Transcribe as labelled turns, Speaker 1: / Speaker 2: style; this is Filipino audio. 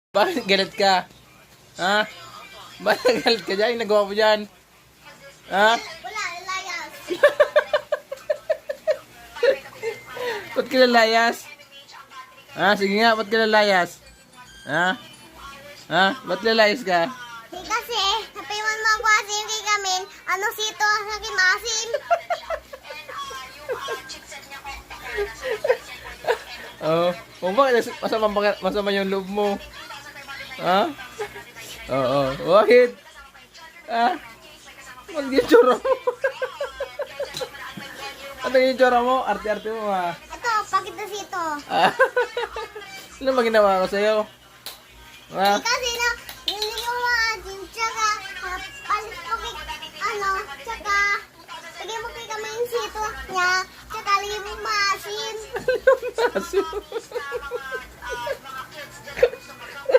Speaker 1: Bakit galit ka? Ha? Bakit galit ka dyan? Nagawa mo dyan? Ha?
Speaker 2: Wala, layas.
Speaker 1: Ba't ka lalayas? Ha? Sige nga, ba't ka lalayas? Ha? Ha? Ba't lalayas ka?
Speaker 2: Kasi, sabi mo magwasim kay kami, ano sito, naging masim.
Speaker 1: Oo. Oh, bakit masama yung loob mo? Ha? Oo. Bakit? Ha? Ano yung tsura mo? Ano yung tsura mo? Arte-arte mo ha?
Speaker 2: Ito, pakita sito.
Speaker 1: Ah. Ano ba ginawa ko sa'yo? Ha?
Speaker 2: Kasi na, niliwasin, tsaka, palit mo kay, tsaka, lagay mo kay kami yung sito niya, tsaka lagay mo masim.
Speaker 1: Masim.